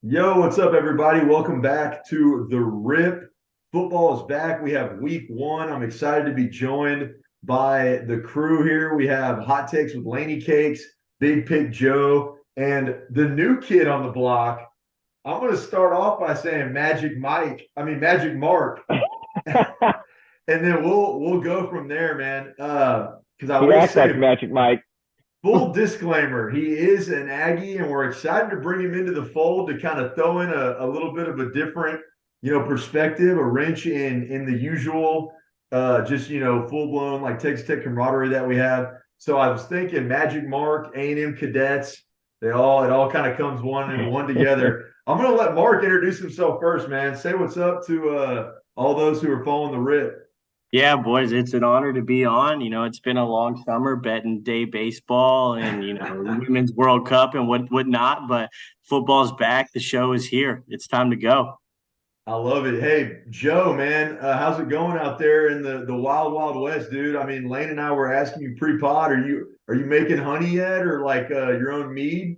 Yo, what's up, everybody? Welcome back to the RIP. Football is back. We have week one. I'm excited to be joined by the crew here. We have Hot Takes with Laney Cakes, Big Pig Joe, and the new kid on the block. I'm going to start off by saying Magic Mark, and then we'll go from there, man. Because I He will acts say, like Magic Mike. full disclaimer, he is an Aggie, and we're excited to bring him into the fold to kind of throw in a little bit of a different, perspective, a wrench in the usual, just, full blown like Texas Tech camaraderie that we have. So I was thinking Magic Mark, A&M cadets, it all kind of comes one and one together. I'm going to let Mark introduce himself first, man. Say what's up to all those who are following the RIP. Yeah, boys, it's an honor to be on. It's been a long summer betting day baseball and Women's World Cup and whatnot, but football's back. The show is here. It's time to go. I love it. Hey, Joe, man, how's it going out there in the wild, wild west, dude? I mean, Lane and I were asking you pre-pod, are you making honey yet, or like your own mead?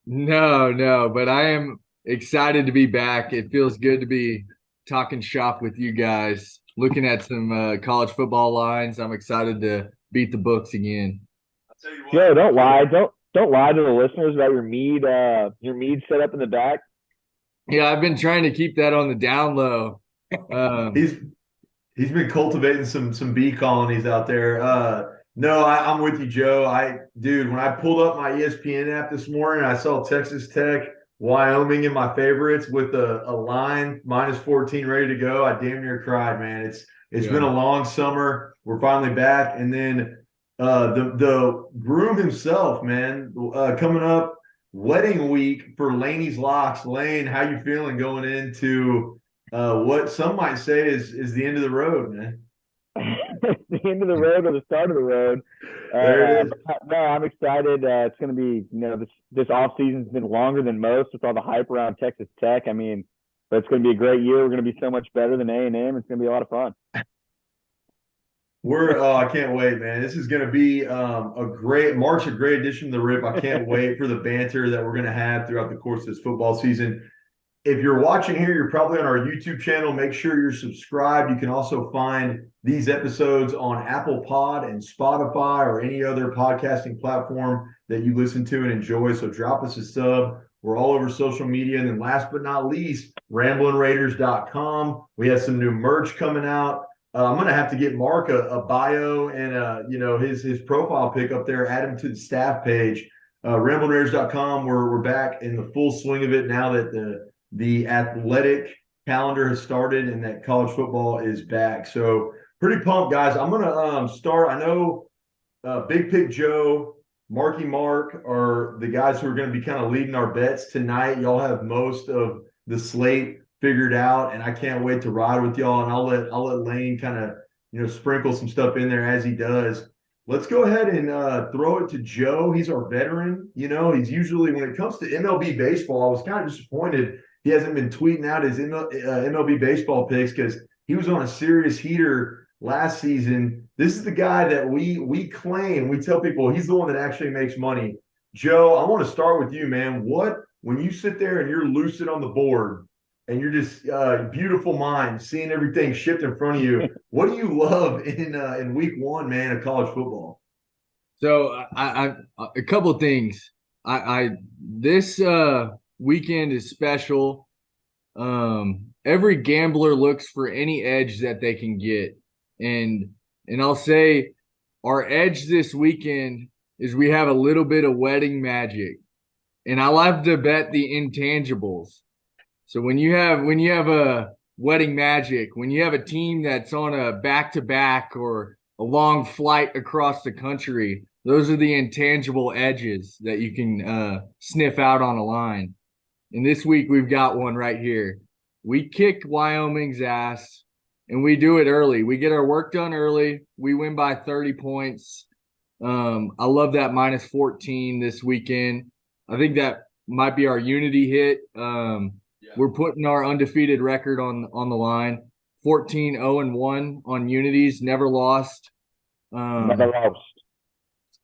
No, but I am excited to be back. It feels good to be talking shop with you guys, looking at some college football lines. I'm excited to beat the books again. I'll tell you Joe, what. don't lie. Don't lie to the listeners about your mead set up in the back. Yeah, I've been trying to keep that on the down low. He's he's been cultivating some bee colonies out there. No, I'm with you, Joe. Dude, when I pulled up my ESPN app this morning, I saw Texas Tech, Wyoming in my favorites with a line -14 ready to go. I damn near cried, man. It's been Yeah. a long summer. We're finally back, and then the groom himself, man, coming up wedding week for Laney's Locks. Lane, how you feeling going into what some might say is the end of the road, man? It's the end of the road or the start of the road. There it is. No, I'm excited. It's going to be, this off season's been longer than most with all the hype around Texas Tech. I mean, but it's going to be a great year. We're going to be so much better than A&M. It's going to be a lot of fun. I can't wait, man. This is going to be a great addition to the RIP. I can't wait for the banter that we're going to have throughout the course of this football season. If you're watching here, you're probably on our YouTube channel. Make sure you're subscribed. You can also find these episodes on Apple Pod and Spotify or any other podcasting platform that you listen to and enjoy. So drop us a sub. We're all over social media. And then last but not least, ramblingraiders.com. We have some new merch coming out. I'm going to have to get Mark a bio and his profile pic up there, add him to the staff page. Ramblingraiders.com. We're back in the full swing of it now that the athletic calendar has started and that college football is back. So pretty pumped, guys. I'm going to start. I know Big Pig Joe, Marky Mark are the guys who are going to be kind of leading our bets tonight. Y'all have most of the slate figured out, and I can't wait to ride with y'all. And I'll let Lane kind of sprinkle some stuff in there as he does. Let's go ahead and throw it to Joe. He's our veteran. He's usually, when it comes to MLB baseball, I was kind of disappointed he hasn't been tweeting out his MLB baseball picks because he was on a serious heater last season. This is the guy that we claim, we tell people he's the one that actually makes money. Joe, I want to start with you, man. When you sit there and you're lucid on the board and you're just beautiful mind, seeing everything shift in front of you, what do you love in week one, man, of college football? So I a couple of things. I this weekend is special. Every gambler looks for any edge that they can get. And I'll say our edge this weekend is we have a little bit of wedding magic. And I love to bet the intangibles. So when you have a wedding magic, when you have a team that's on a back-to-back or a long flight across the country, those are the intangible edges that you can sniff out on a line. And this week we've got one right here. We kick Wyoming's ass and we do it early. We get our work done early. We win by 30 points. I love that -14 this weekend. I think that might be our unity hit. We're putting our undefeated record on the line. 14-0-1 on unities, never lost. Never lost.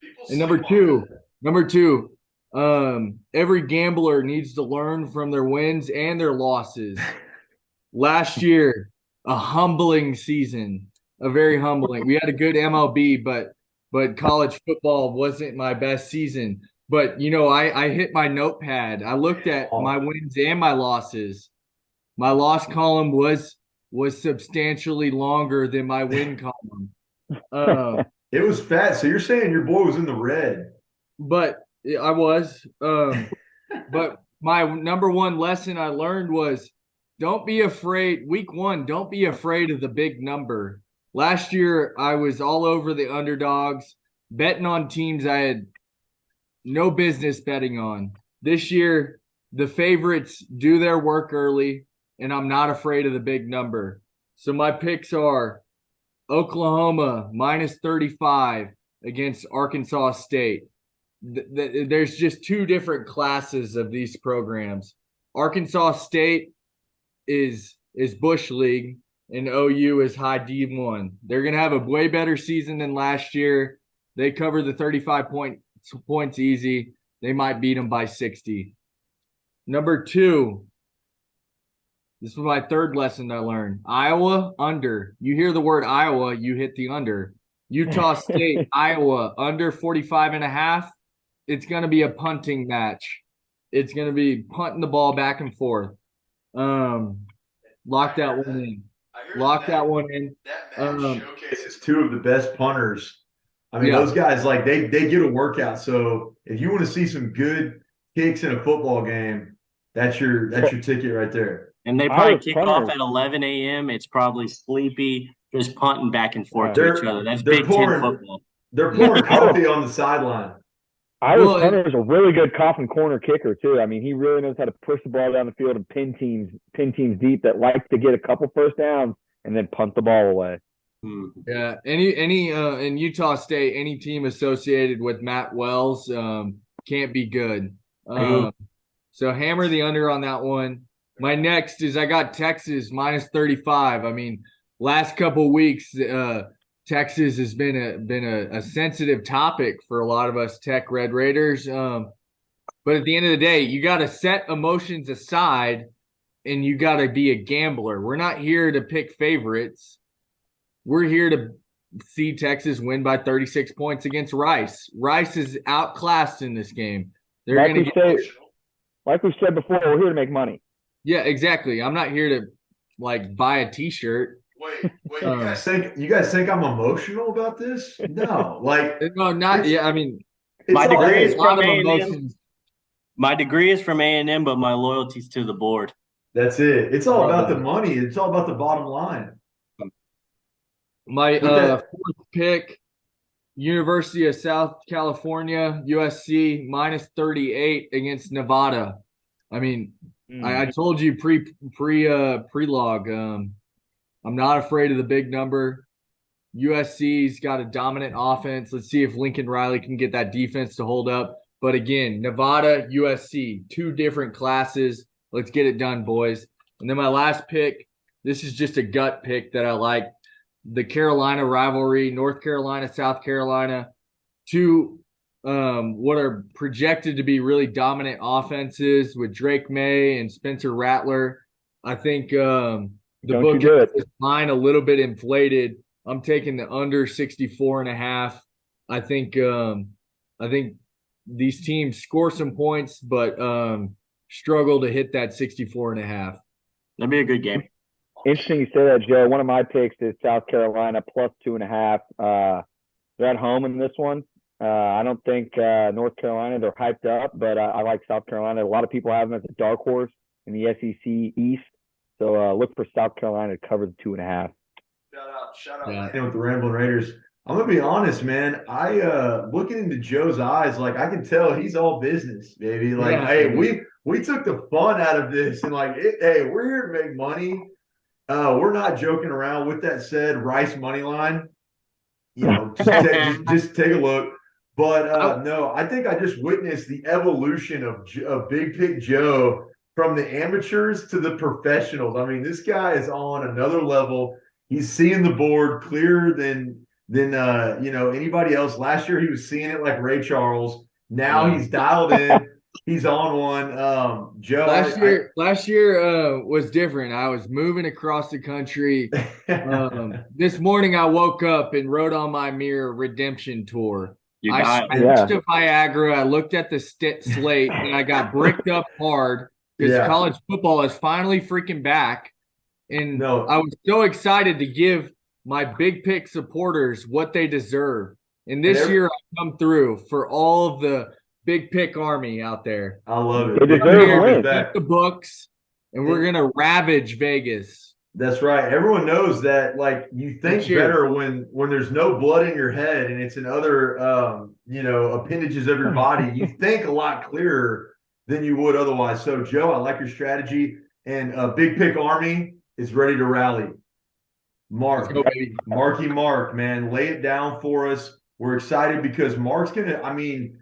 People And sleep on number two, Every gambler needs to learn from their wins and their losses. Last year, a humbling season, a very humbling. We had a good MLB, but college football wasn't my best season. But I hit my notepad. I looked at my wins and my losses. My loss column was substantially longer than my win column. It was fat. So you're saying your boy was in the red? But I was. But my number one lesson I learned was don't be afraid. Week 1, don't be afraid of the big number. Last year, I was all over the underdogs, betting on teams I had no business betting on. This year, the favorites do their work early, and I'm not afraid of the big number. So my picks are Oklahoma minus 35 against Arkansas State. There's just two different classes of these programs. Arkansas State is Bush League and OU is high D1. They're going to have a way better season than last year. They cover the 35 points easy. They might beat them by 60. Number 2, this was my third lesson I learned. Iowa under. You hear the word Iowa, you hit the under. Utah State, Iowa under 45.5. It's going to be a punting match. It's going to be punting the ball back and forth. Lock that one in. Lock that one in. That match showcases two of the best punters. I mean, those guys, like, they get a workout. So if you want to see some good kicks in a football game, that's your ticket right there. And they probably kick off at 11 a.m. It's probably sleepy, just punting back and forth to each other. That's Big Ten football. They're pouring coffee on the sideline. Irish Hunter is a really good coffin corner kicker too. I mean, he really knows how to push the ball down the field and pin teams deep that like to get a couple first downs and then punt the ball away. Yeah, any in Utah State, any team associated with Matt Wells can't be good. So hammer the under on that one. My next is I got Texas minus 35. I mean, last couple weeks, Texas has been a sensitive topic for a lot of us Tech Red Raiders. But at the end of the day, you got to set emotions aside and you got to be a gambler. We're not here to pick favorites. We're here to see Texas win by 36 points against Rice. Rice is outclassed in this game. They're going to get like we said before, we're here to make money. Yeah, exactly. I'm not here to buy a T-shirt. Wait, you guys think I'm emotional about this? No, no, not yeah. I mean, my degree is from A&M. My degree is from A&M, but my loyalty's to the board. That's it. It's all about the money. It's all about the bottom line. My fourth pick, University of South California, USC minus 38 against Nevada. I mean, I told you pre-log. I'm not afraid of the big number. USC's got a dominant offense. Let's see if Lincoln Riley can get that defense to hold up. But again, Nevada, USC, two different classes. Let's get it done, boys. And then my last pick, this is just a gut pick that I like. The Carolina rivalry, North Carolina, South Carolina, two what are projected to be really dominant offenses with Drake May and Spencer Rattler. I think the book has this line a little bit inflated. I'm taking the under 64.5. I think these teams score some points, but struggle to hit that 64.5. That'd be a good game. Interesting you say that, Joe. One of my picks is South Carolina plus 2.5. They're at home in this one. I don't think North Carolina, they're hyped up, but I like South Carolina. A lot of people have them as a dark horse in the SEC East. So look for South Carolina to cover the 2.5. Shout out with the Rambling Raiders. I'm gonna be honest, man. I looking into Joe's eyes, like I can tell he's all business, baby. Like, hey, we took the fun out of this, and hey, we're here to make money. We're not joking around. With that said, Rice money line, just take a look. But no, I think I just witnessed the evolution of Big Pick Joe from the amateurs to the professionals. I mean, this guy is on another level. He's seeing the board clearer than anybody else. Last year he was seeing it like Ray Charles. Now he's dialed in. He's on one. Joe, Last year was different. I was moving across the country. This morning I woke up and wrote on my mirror "Redemption Tour." You I dialed in. Yeah. switched to Viagra. I looked at the slate and I got bricked up hard because Yeah. college football is finally freaking back. And No. I was so excited to give my big pick supporters what they deserve. And And this year I come through for all of the big pick army out there. I love it. They Big deserve Pick to Army's win. back. Get the books, and we're gonna ravage Vegas. That's right. Everyone knows that. Like, you think Next year. better when there's no blood in your head and it's in other appendages of your body. You think a lot clearer than you would otherwise. So, Joe, I like your strategy. And Big Pick Army is ready to rally. Mark, Let's go, baby. Marky Mark, man, lay it down for us. We're excited because Mark's gonna. I mean,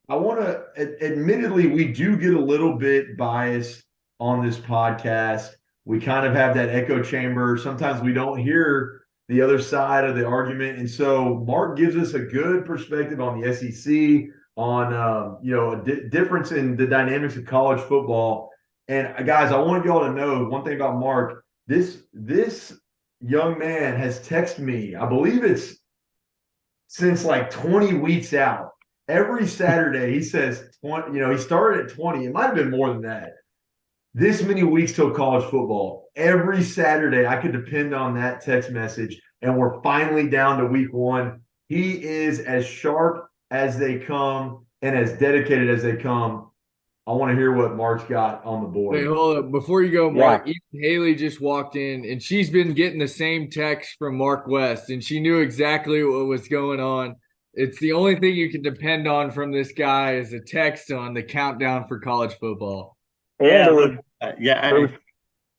I want to. Admittedly, we do get a little bit biased on this podcast. We kind of have that echo chamber. Sometimes we don't hear the other side of the argument, and so Mark gives us a good perspective on the SEC, on a difference in the dynamics of college football. And guys, I want y'all to know one thing about Mark. This young man has texted me. I believe it's since like 20 weeks out. Every Saturday, he says 20, he started at 20. It might have been more than that. This many weeks till college football. Every Saturday, I could depend on that text message. And we're finally down to week one. He is as sharp as they come and as dedicated as they come. I want to hear what Mark's got on the board. Wait, hold up. Before you go, Mark, Ethan Haley just walked in, and she's been getting the same text from Mark West, and she knew exactly what was going on. It's the only thing you can depend on from this guy is a text on the countdown for college football. And Yeah, it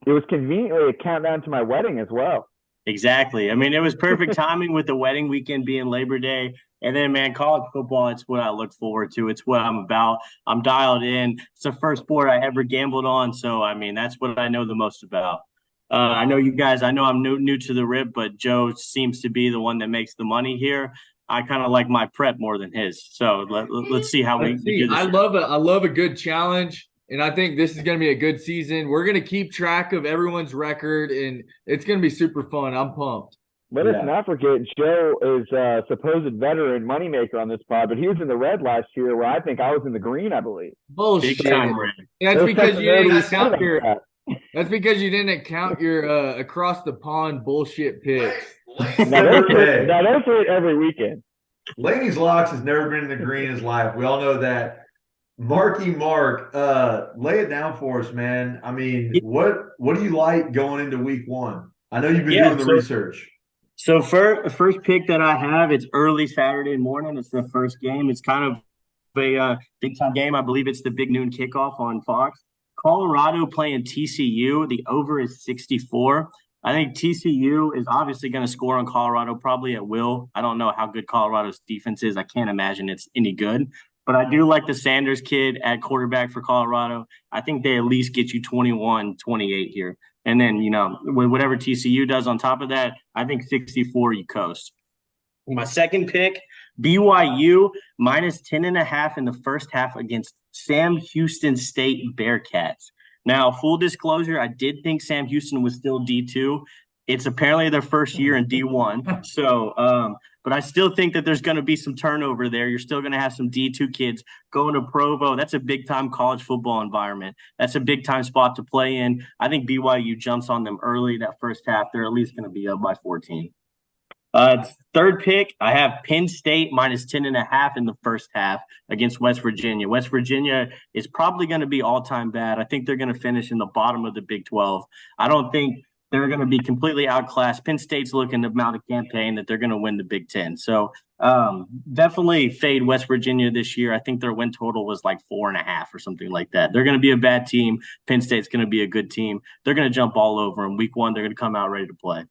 was conveniently a countdown to my wedding as well. exactly. I mean, it was perfect timing with the wedding weekend being Labor Day. And then, man, college football, it's what I look forward to. It's what I'm about. I'm dialed in. It's the first sport I ever gambled on. So, I mean, that's what I know the most about. I know you guys, I know I'm new to the RIP, but Joe seems to be the one that makes the money here. I kind of like my prep more than his. So let's see how we do this. I love a good challenge. And I think this is going to be a good season. We're going to keep track of everyone's record, and it's going to be super fun. I'm pumped. Let us not forget, Joe is a supposed veteran moneymaker on this pod, but he was in the red last year where I think I was in the green, I believe. Bullshit. Big time red. That's because you didn't count your That's because you didn't count your across the pond bullshit picks. Now those are every weekend. Laney's Locks has never been in the green in his life. We all know that. Marky Mark, lay it down for us, man. I mean, what do you like going into week one? I know you've been doing the research. So first pick that I have, it's early Saturday morning. It's the first game. It's kind of a big time game. I believe it's the big noon kickoff on Fox. Colorado playing TCU. The over is 64. I think TCU is obviously going to score on Colorado probably at will. I don't know how good Colorado's defense is. I can't imagine it's any good. But I do like the Sanders kid at quarterback for Colorado. I think they at least get you 21-28 here. And then, whatever TCU does on top of that, I think 64 you coast. My second pick, BYU minus 10.5 in the first half against Sam Houston State Bearcats. Now, full disclosure, I did think Sam Houston was still D2. It's apparently their first year in D1. So, but I still think that there's going to be some turnover there. You're still going to have some D2 kids going to Provo. That's a big-time college football environment. That's a big-time spot to play in. I think BYU jumps on them early that first half. They're at least going to be up by 14. Third pick, I have Penn State minus 10.5 in the first half against West Virginia. West Virginia is probably going to be all-time bad. I think they're going to finish in the bottom of the Big 12. I don't think they're going to be completely outclassed. Penn State's looking to mount a campaign that they're going to win the Big 10. So definitely fade West Virginia this year. I think their win total was like 4.5 or something like that. They're going to be a bad team. Penn State's going to be a good team. They're going to jump all over them. Week one, they're going to come out ready to play.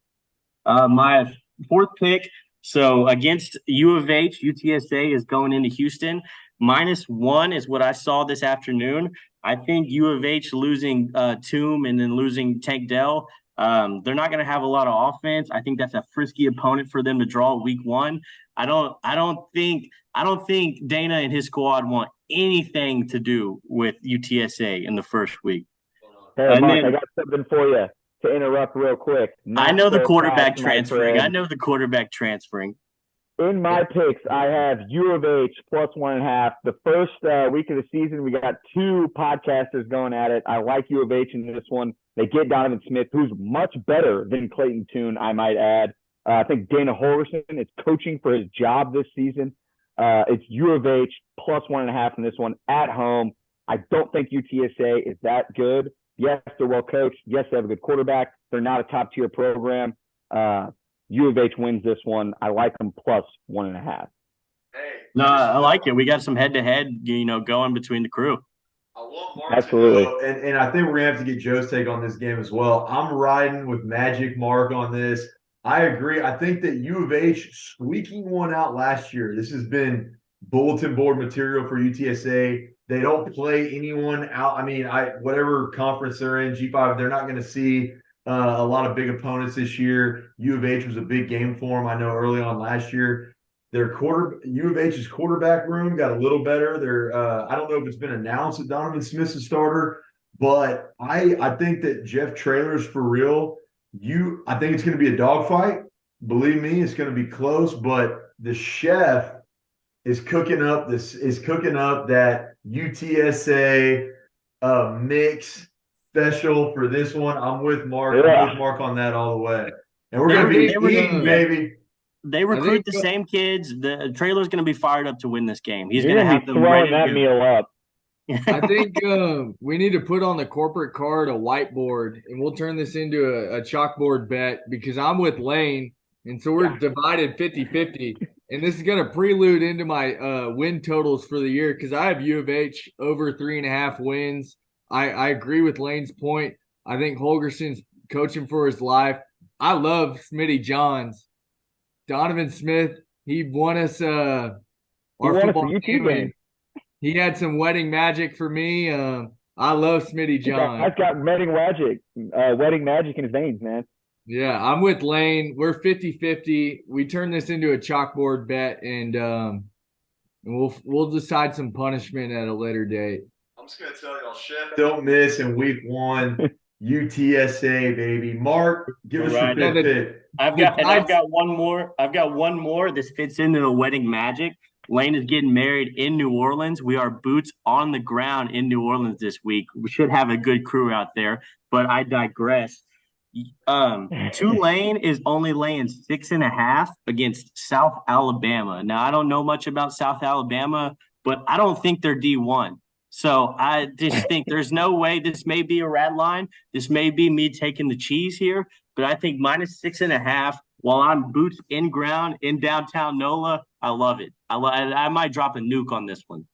My fourth pick, so against U of H, UTSA is going into Houston. -1 is what I saw this afternoon. I think U of H losing Toom and then losing Tank Dell, they're not going to have a lot of offense. I think that's a frisky opponent for them to draw week one. I don't think Dana and his squad want anything to do with UTSA in the first week. Hey, And Mark, I then got something for you to interrupt real quick. I Not know the so quarterback fast, my transferring. I friend. know the quarterback transferring. In my picks, I have U of H plus 1.5. The first week of the season, we got two podcasters going at it. I like U of H in this one. They get Donovan Smith, who's much better than Clayton Tune, I might add. I think Dana Holgerson is coaching for his job this season. It's U of H plus 1.5 in this one at home. I don't think UTSA is that good. Yes, they're well coached. Yes, they have a good quarterback. They're not a top tier program. U of H wins this one. I like them plus 1.5. Hey, No, I like it. We got some head to head, going between the crew. I want Mark Absolutely. to go, and I think we're gonna have to get Joe's take on this game as well. I'm riding with Magic Mark on this. I agree. I think that U of H squeaking one out last year. This has been bulletin board material for UTSA. They don't play anyone out. I mean, whatever conference they're in, G5, they're not going to see a lot of big opponents this year. U of H was a big game for them. I know early on last year. U of H's quarterback room got a little better. I don't know if it's been announced that Donovan Smith's a starter, but I think that Jeff Traylor's for real. I think it's going to be a dogfight. Believe me, it's going to be close. But the chef is cooking up that UTSA mix special for this one. I'm with Mark. Yeah. I'm with Mark on that all the way. And we're going to be eating, baby. They recruit the same kids. The trailer's going to be fired up to win this game. He's You're going to have be them ready throwing that to go. meal up. I think we need to put on the corporate card a whiteboard, and we'll turn this into a chalkboard bet because I'm with Lane, and so we're divided 50-50. And this is going to prelude into my win totals for the year because I have U of H over 3.5 wins. I agree with Lane's point. I think Holgerson's coaching for his life. I love Smitty Johns. Donovan Smith, he won us our football game. He had some wedding magic for me. I love Smitty John. I've got wedding magic in his veins, man. Yeah, I'm with Lane. We're 50-50. We turn this into a chalkboard bet, and we'll decide some punishment at a later date. I'm just gonna tell y'all, Chef, don't miss in week 1. UTSA, baby. Mark, give us your fifth pick. I've got one more. I've got one more. This fits into the wedding magic. Lane is getting married in New Orleans. We are boots on the ground in New Orleans this week. We should have a good crew out there, but I digress. Tulane is only laying 6.5 against South Alabama. Now, I don't know much about South Alabama, but I don't think they're D1. So I just think there's no way this may be a red line. This may be me taking the cheese here, but I think minus 6.5 while I'm boots in ground in downtown NOLA. I love it. I might drop a nuke on this one.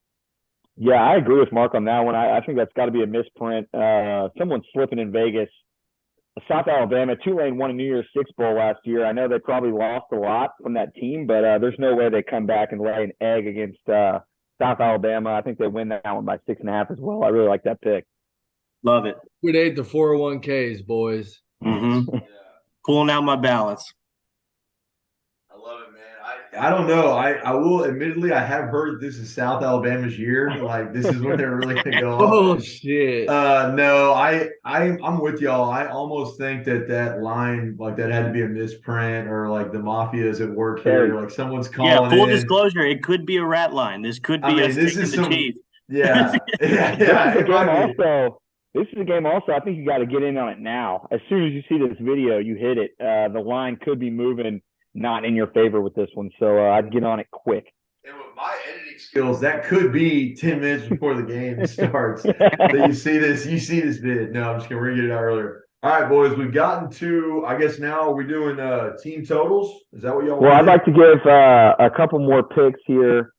Yeah, I agree with Mark on that one. I think that's got to be a misprint. Someone's slipping in Vegas. South Alabama, Tulane won a New Year's Six Bowl last year. I know they probably lost a lot from that team, but there's no way they come back and lay an egg against South Alabama. I think they win that one by 6.5 as well. I really like that pick. Love it. Liquidate the 401ks, boys. Mm-hmm. Yeah. Pulling out my balance. I love it, man. I don't know. I will admittedly, I have heard this is South Alabama's year. Like this is when they're really gonna go off. Oh shit. No, I'm with y'all. I almost think that line, like that had to be a misprint or like the mafia's at work here. Like someone's calling in. Yeah, full disclosure, it could be a rat line. This could be us taking the cheese. Yeah. This is a game also, I think you got to get in on it now. As soon as you see this video, you hit it. The line could be moving not in your favor with this one. So I'd get on it quick. And with my editing skills, that could be 10 minutes before the game starts. That you see this vid. No, I'm just kidding. We're going to get it out earlier. All right, boys, we've gotten to, I guess now we're doing team totals. Is that what y'all want? Well, I'd like to give a couple more picks here.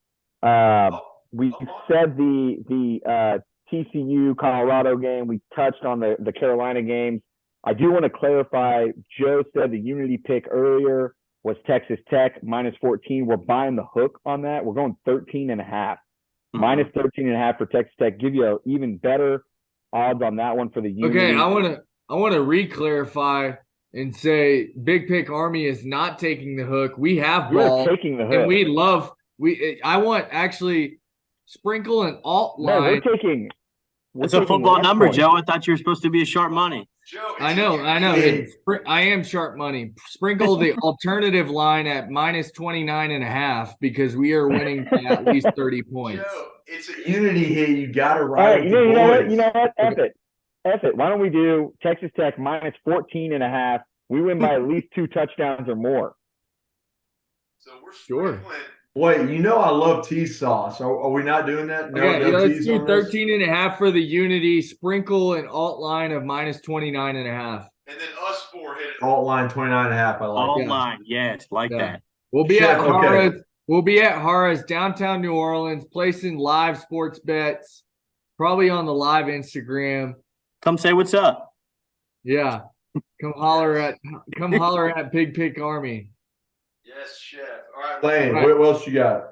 We said the TCU Colorado game. We touched on the Carolina games. I do want to clarify, Joe said the Unity pick earlier was Texas Tech minus 14. We're buying the hook on that. We're going 13.5. Minus 13.5 for Texas Tech. Give you even better odds on that one for the Unity. Okay, I want to re-clarify and say Big Pick Army is not taking the hook. We have ball. We're taking the hook. And we love – I want actually Sprinkle and alt No, line. That's a football number, Joe. I thought you were supposed to be a sharp money. Joe, I know. I am sharp money. Sprinkle the alternative line at minus 29.5 because we are winning by at least 30 points. Joe, it's a unity hit. You got to All ride right, with you the know what? boys. You know what? F it. Why don't we do Texas Tech minus 14.5? We win by at least 2 touchdowns or more. So we're Sure. sprinkling. Wait, you know I love tea sauce. Are we not doing that? No, Okay, no let's teas do on this? 13.5 for the unity. Sprinkle an alt line of minus 29.5. And then us 4 hit it. Alt line 29.5. I like All it. line, yes, like that. We'll be Chef, at okay. Hara's. We'll be at Hara's downtown New Orleans, placing live sports bets, probably on the live Instagram. Come say what's up. Yeah, come holler at Big Pick Army. Yes, chef. All right, Lane, All right. what else you got?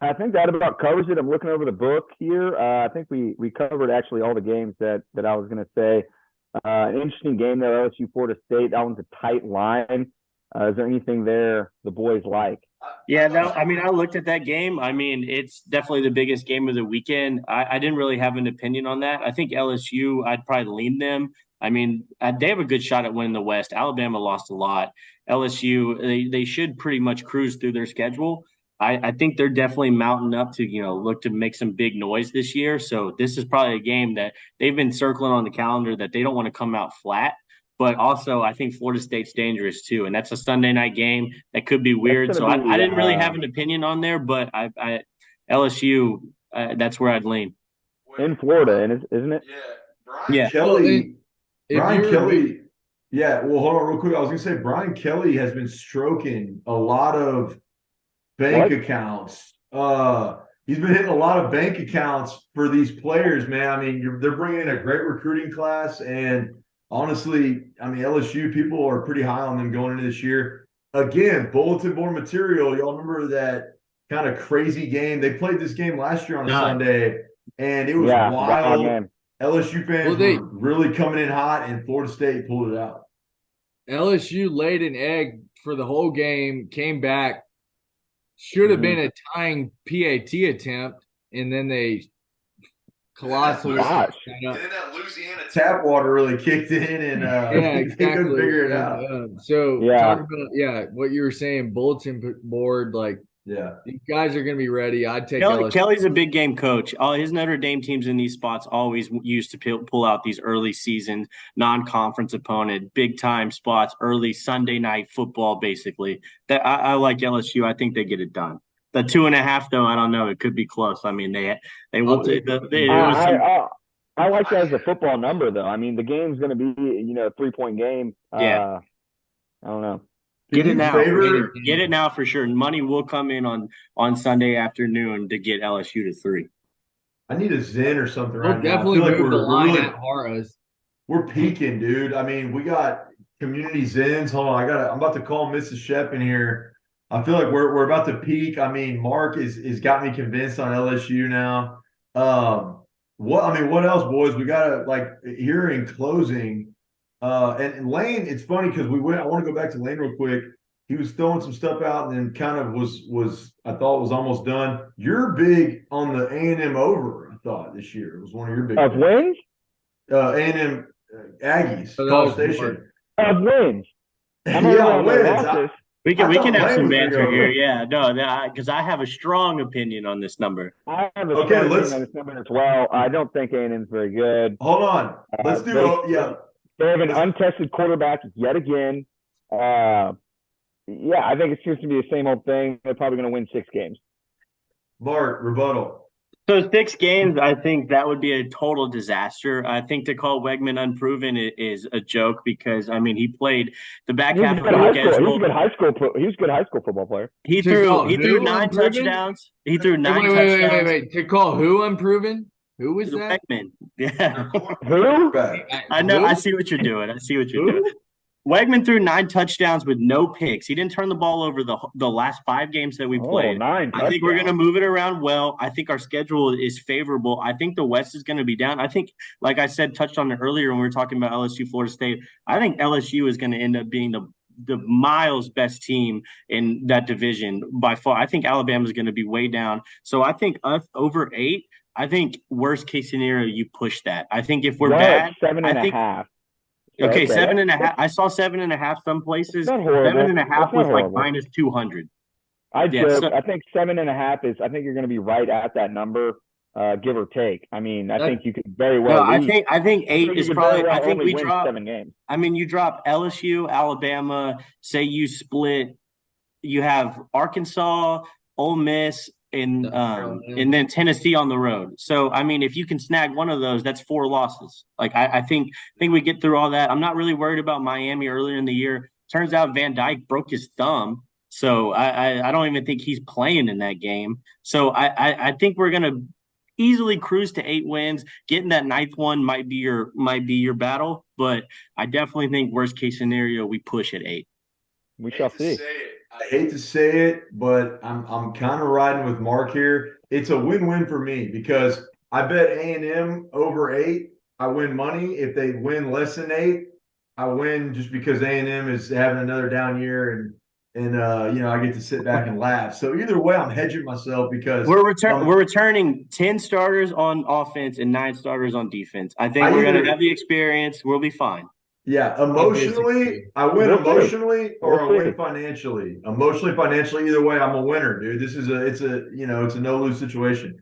I think that about covers it. I'm looking over the book here. I think we covered actually all the games that I was going to say. An interesting game there, LSU Florida State. That one's a tight line. Is there anything there the boys like? Yeah, no, I mean, I looked at that game. I mean, it's definitely the biggest game of the weekend. I didn't really have an opinion on that. I think LSU, I'd probably lean them. I mean, they have a good shot at winning the West. Alabama lost a lot. LSU, they should pretty much cruise through their schedule. I think they're definitely mounting up to, look to make some big noise this year. So this is probably a game that they've been circling on the calendar that they don't want to come out flat. But also, I think Florida State's dangerous too, and that's a Sunday night game that could be weird. So I didn't really have an opinion on there, but I LSU, that's where I'd lean. In Florida, isn't it? Yeah, Kelly. Brian Kelly. Yeah, well, hold on real quick. I was gonna say Brian Kelly has been stroking a lot of bank accounts. He's been hitting a lot of bank accounts for these players, man. I mean, they're bringing in a great recruiting class, and honestly, I mean, LSU people are pretty high on them going into this year. Again, bulletin board material. Y'all remember that kind of crazy game? They played this game last year on a Sunday, and it was wild. LSU fans were really coming in hot, and Florida State pulled it out. LSU laid an egg for the whole game, came back, should have been a tying PAT attempt, and then they colossally. And then that Louisiana tap water really kicked in, and they couldn't figure it out. Talk about what you were saying, bulletin board, these guys are going to be ready. I'd take Kelly's a big game coach. His Notre Dame teams in these spots always used to pull out these early season non-conference opponent, big time spots, early Sunday night football. Basically, that I like LSU. I think they get it done. The 2.5, though, I don't know. It could be close. I mean, they will. I like that as a football number, though. I mean, the game's going to be, a 3-point game. Yeah. I don't know. Get it now. Get it now for sure. Money will come in on Sunday afternoon to get LSU to 3. I need a Zen or something right now. Definitely move the line at Hara's. We're peaking, dude. I mean, we got community Zens. Hold on, I'm about to call Mrs. Shep in here. I feel like we're about to peak. I mean, Mark is got me convinced on LSU now. What else, boys? We gotta here in closing. And Lane, it's funny because I want to go back to Lane real quick. He was throwing some stuff out and then kind of was I thought was almost done. You're big on the A&M over, I thought, this year. It was one of your big wins? A&M Aggies, College Station. Of wins. Wins. We can have some banter here. Yeah, no, because I have a strong opinion on this number. I have a strong opinion on this number as well. I don't think A&M's very good. Hold on. Let's do They have an untested quarterback yet again. I think it's just going to be the same old thing. They're probably going to win 6 games. Mark, rebuttal. So 6 games, I think that would be a total disaster. I think to call Wegman unproven is a joke because, I mean, he played the back half of the schedule. He was a good high school football player. He threw 9 touchdowns. He threw 9 touchdowns. Wait. To call who unproven? Who was that? Wegman. Yeah. Who? I know. I see what you're doing. Wegman threw 9 touchdowns with no picks. He didn't turn the ball over the last 5 games that we played. 9 I think we're going to move it around well. I think our schedule is favorable. I think the West is going to be down. I think, like I said, touched on it earlier when we were talking about LSU, Florida State. I think LSU is going to end up being the miles best team in that division by far. I think Alabama is going to be way down. So I think us over 8. I think worst case scenario, you push that. I think if we're Y'all bad, at 7.5. okay, Okay, 7.5. I saw 7.5 some places. not horrible. 7.5 That's was not like horrible. minus 200. I Yeah, joke. so, I think 7.5 is. I think you're going to be right at that number, give or take. I mean, I think you could very no, well lose. I think 8 You is could very probably. I well think only we win drop. 7 games. I mean, you drop LSU, Alabama. Say you split. You have Arkansas, Ole Miss, and then Tennessee on the road. So I mean, if you can snag one of those, that's 4 losses. Like I think we get through all that. I'm not really worried about Miami earlier in the year. Turns out Van Dyke broke his thumb, so I don't even think he's playing in that game. So I think we're gonna easily cruise to 8 wins. Getting that 9th one might be your battle, but I definitely think worst case scenario we push at 8. We shall see. I hate to say it, but I'm kind of riding with Mark here. It's a win-win for me because I bet A&M over 8. I win money. If they win less than 8, I win just because A&M is having another down year and I get to sit back and laugh. So either way, I'm hedging myself because we're returning 10 starters on offense and 9 starters on defense. I think we're going to have the experience. We'll be fine. Yeah, emotionally, I win emotionally or I win financially. Emotionally, financially, either way, I'm a winner, dude. This is it's a no-lose situation.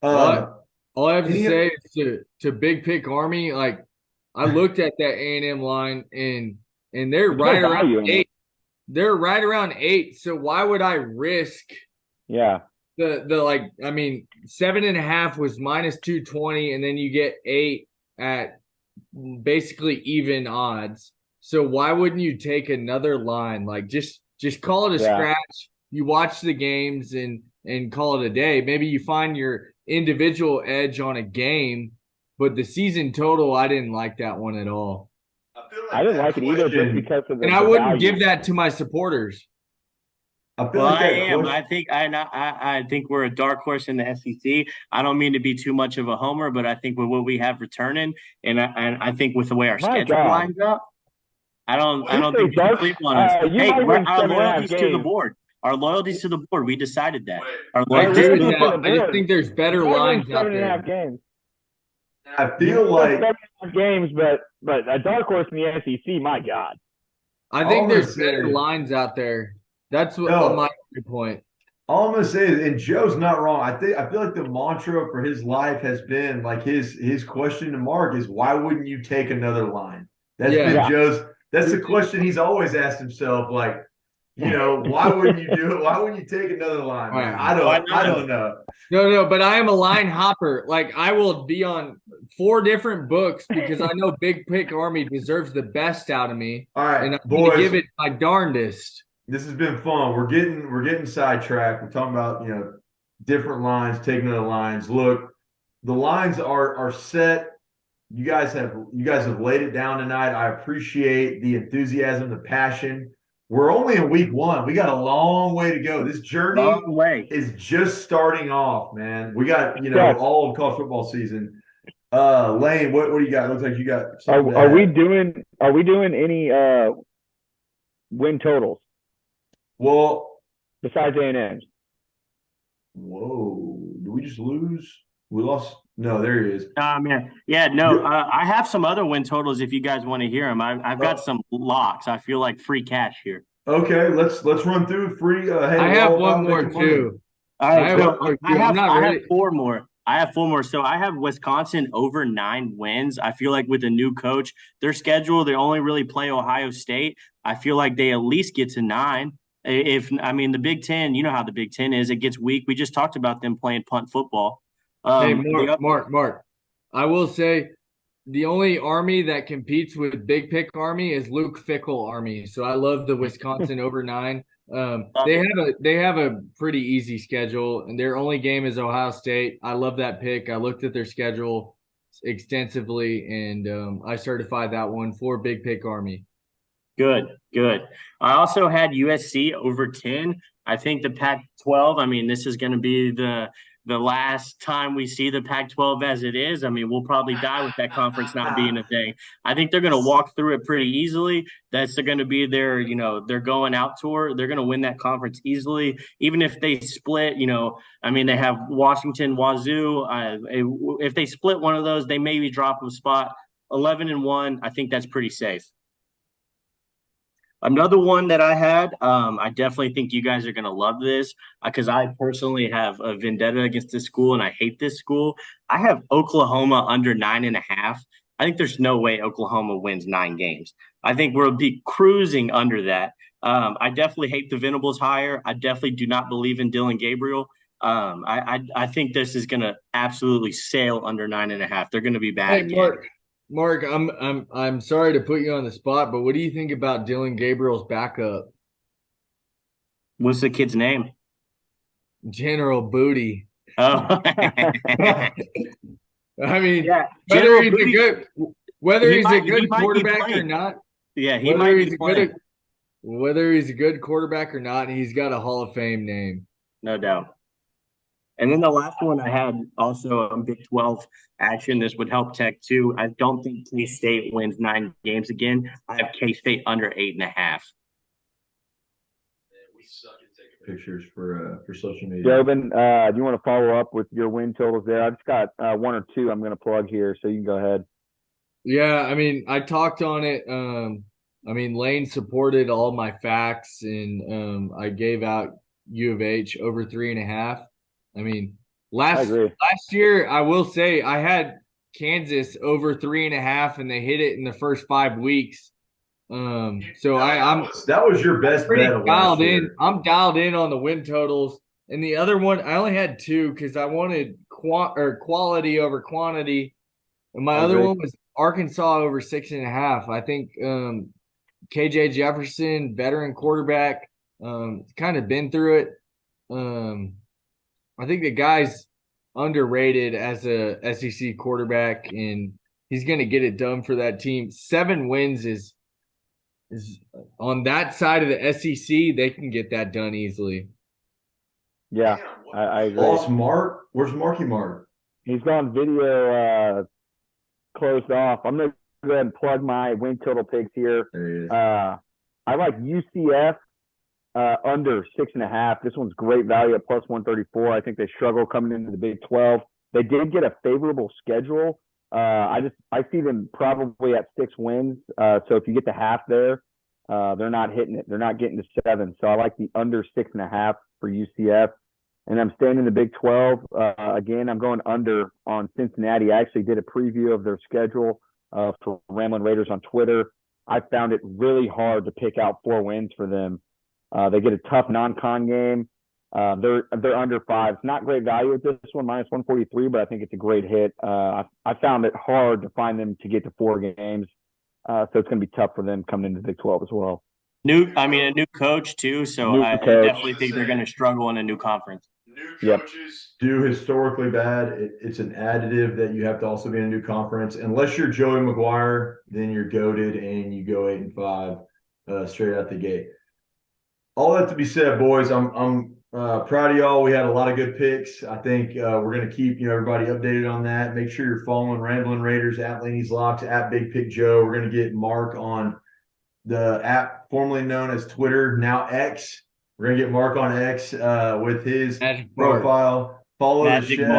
All I have to say is to Big Pick Army, like I looked at that A&M line and they're right around 8. They're right around 8. So why would I risk? Yeah. The 7.5 was minus 220, and then you get 8 at basically even odds. So why wouldn't you take another line? Like just call it a scratch. You watch the games and call it a day. Maybe you find your individual edge on a game, but the season total, I didn't like that one at all. I didn't like it either just because of and I wouldn't give that to my supporters. I think we're a dark horse in the SEC. I don't mean to be too much of a homer, but I think with what we have returning, and I think with the way our schedule lines up, I don't think you can sleep on us. Hey, our loyalties to the board. Our loyalties to the board. We decided that. I just think there's better lines out there. Games. I feel like 7.5 games, but a dark horse in the SEC. My God, I think there's better lines out there. That's what my point. All I'm gonna say is, and Joe's not wrong. I feel like the mantra for his life has been like his question to Mark is why wouldn't you take another line? That's been Joe's. That's the question he's always asked himself. Like, why wouldn't you do it? Why wouldn't you take another line? Man? I don't know. No, but I am a line hopper. Like I will be on 4 different books because I know Big Pick Army deserves the best out of me. All right, and I'm going to give it my darndest. This has been fun. We're getting sidetracked. We're talking about different lines, taking other lines. Look, the lines are set. You guys have laid it down tonight. I appreciate the enthusiasm, the passion. We're only in week 1. We got a long way to go. This journey is just starting off, man. We got all of college football season. Lane, what do you got? It looks like you got something. Are we doing any win totals? Well, besides A&M. Whoa! Did we just lose? We lost. No, there he is. Man. Yeah, no. I have some other win totals if you guys want to hear them. I've got some locks. I feel like free cash here. Okay, let's run through free. I have one more too. All right, I have 4 more. I have 4 more. So I have Wisconsin over 9 wins. I feel like with a new coach, their schedule, they only really play Ohio State. I feel like they at least get to 9. The Big Ten, you know how the Big Ten is. It gets weak. We just talked about them playing punt football. Hey, Mark. I will say the only Army that competes with Big Pick Army is Luke Fickle Army. So I love the Wisconsin over 9. They have a pretty easy schedule, and their only game is Ohio State. I love that pick. I looked at their schedule extensively, and I certified that one for Big Pick Army. Good. I also had USC over 10. I think the Pac-12, this is going to be the the last time we see the Pac-12 as it is, I mean, we'll probably die with that conference not being a thing. I think they're going to walk through it pretty easily. That's going to be their, their going out tour. They're going to win that conference easily, even if they split. I mean, they have Washington, Wazoo. If they split one of those, they maybe drop a spot. 11-1. I think that's pretty safe. Another one that I had, I definitely think you guys are going to love this because I personally have a vendetta against this school and I hate this school. I have Oklahoma under 9.5. I think there's no way Oklahoma wins 9 games. I think we'll be cruising under that. I definitely hate the Venables hire. I definitely do not believe in Dylan Gabriel. I think this is going to absolutely sail under 9.5. They're going to be bad again. Mark, I'm sorry to put you on the spot, but what do you think about Dylan Gabriel's backup? What's the kid's name? General Booty. Oh, I mean, yeah, whether he's a good quarterback or not. Yeah, he might be playing. Whether he's a good quarterback or not, he's got a Hall of Fame name. No doubt. And then the last one I had also a Big 12 action. This would help Tech too. I don't think K-State wins 9 games again. I have K-State under 8.5. We suck at taking pictures for social media. Jobin, do you want to follow up with your win totals there? I've just got 1 or 2 I'm going to plug here, so you can go ahead. Yeah, I mean, I talked on it. I mean, Lane supported all my facts, and I gave out U of H over 3.5. I mean, last year, I will say I had Kansas over 3.5, and they hit it in the first 5 weeks. So that was your best bet of dialed last year. in. I'm dialed in on the win totals, and the other one I only had 2 because I wanted quality over quantity, and my other one was Arkansas over 6.5. I think KJ Jefferson, veteran quarterback, kind of been through it. I think the guy's underrated as a SEC quarterback, and he's going to get it done for that team. 7 wins is on that side of the SEC. They can get that done easily. Yeah, I agree. Lost Mark? Where's Marky Mark? He's gone video closed off. I'm going to go ahead and plug my win total picks here. There he is. I like UCF. Under 6.5. This one's great value at plus 134. I think they struggle coming into the Big 12. They did get a favorable schedule. I see them probably at 6 wins. So if you get the half there, they're not hitting it. They're not getting to 7. So I like the under 6.5 for UCF. And I'm staying in the Big 12. Again, I'm going under on Cincinnati. I actually did a preview of their schedule for Ramblin' Raiders on Twitter. I found it really hard to pick out 4 wins for them. They get a tough non-con game. They're under 5. It's not great value at this one, minus 143, but I think it's a great hit. I found it hard to find them to get to 4 games. So it's going to be tough for them coming into the Big 12 as well. A new coach too. So I definitely think they're going to struggle in a new conference. New coaches do historically bad. It's an additive that you have to also be in a new conference. Unless you're Joey McGuire, then you're goated and you go 8-5 straight out the gate. All that to be said, boys, I'm proud of y'all. We had a lot of good picks. I think we're going to keep everybody updated on that. Make sure you're following Ramblin' Raiders at Laney's Locks at Big Pick Joe. We're going to get Mark on the app formerly known as Twitter, now X. We're going to get Mark on X with his profile. Follow Magic the chef.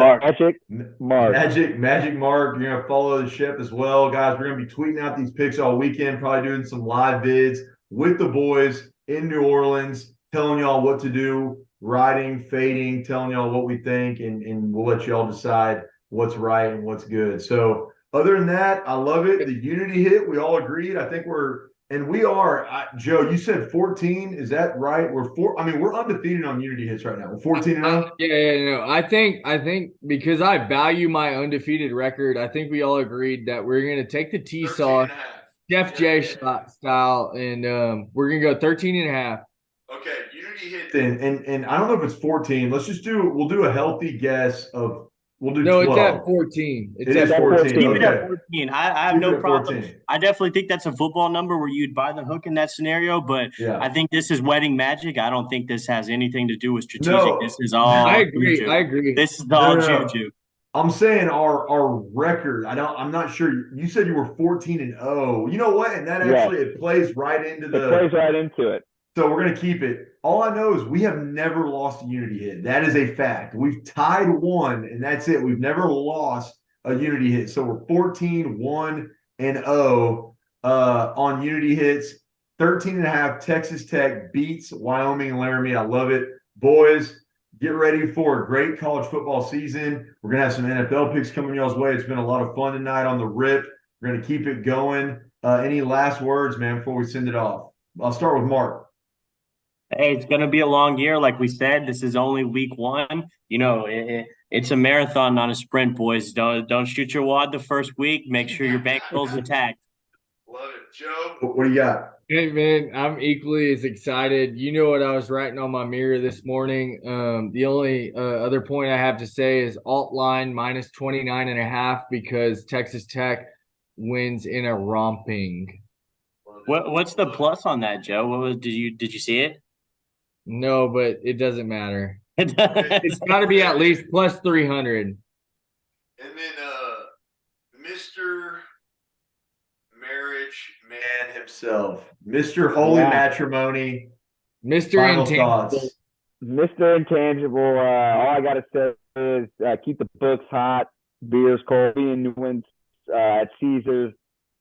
Mark. Magic Mark. You're going to follow the chef as well. Guys, we're going to be tweeting out these picks all weekend, probably doing some live vids with the boys in New Orleans, telling y'all what to do, riding, fading, telling y'all what we think, and we'll let y'all decide what's right and what's good. So other than that, I love it. The Unity hit, we all agreed. I think Joe, you said 14. Is that right? We're undefeated on Unity hits right now. We're 14-0. Yeah. I think because I value my undefeated record, I think we all agreed that we're going to take the T-Saw Jeff J style, and we're going to go 13.5. Okay, Unity hit. And I don't know if it's 14. We'll do a healthy guess of We'll do No, 12. it's at 14. It's It at is 14. Keep it at Okay. 14. I have Keep it no at problem. 14. I definitely think that's a football number where you'd buy the hook in that scenario, but Yeah. I think this is wedding magic. I don't think this has anything to do with strategic. No. This is I all agree. juju. I agree. This is No, all no, no. juju. I'm saying our record. I'm not sure. You said you were 14-0. You know what? And that Yes. actually it plays right into It the plays right into it. So we're gonna keep it. All I know is we have never lost a unity hit. That is a fact. We've tied one, and that's it. We've never lost a unity hit. So we're 14-1-0 on unity hits. 13.5 Texas Tech beats Wyoming and Laramie. I love it. Boys, get ready for a great college football season. We're gonna have some NFL picks coming y'all's way. It's been a lot of fun tonight on the RIP. We're gonna keep it going. Any last words, man, before we send it off? I'll start with Mark. Hey, it's going to be a long year. Like we said, this is only week one. You know, it's a marathon, not a sprint, boys. Don't shoot your wad the first week. Make sure your bankroll's intact. Love it. Joe, what do you got? Hey man, I'm equally as excited. You know what I was writing on my mirror this morning. The only other point I have to say is alt line minus 29.5 because Texas Tech wins in a romping. What's the plus on that, Joe? Did you see it? No, but it doesn't matter. It's It's got to be at least plus 300. And then Mr. Marriage Man himself, Mr. Holy Matrimony. Mr. Final Intangible. thoughts. Mr. Intangible, all I got to say is keep the books hot, beers cold, being New Orleans at Caesars,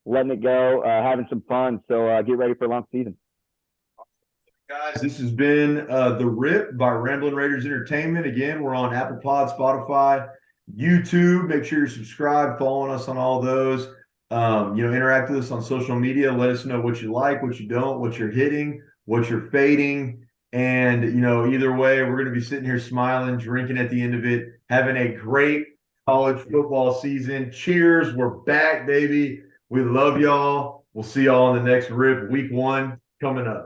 letting it go, having some fun. So get ready for launch season. Guys, this has been The RIP by Ramblin' Raiders Entertainment. Again, we're on Apple Pod, Spotify, YouTube. Make sure you're subscribed, following us on all those. Interact with us on social media. Let us know what you like, what you don't, what you're hitting, what you're fading. And, either way, we're going to be sitting here smiling, drinking at the end of it, having a great college football season. Cheers. We're back, baby. We love y'all. We'll see y'all in the next RIP, week 1 coming up.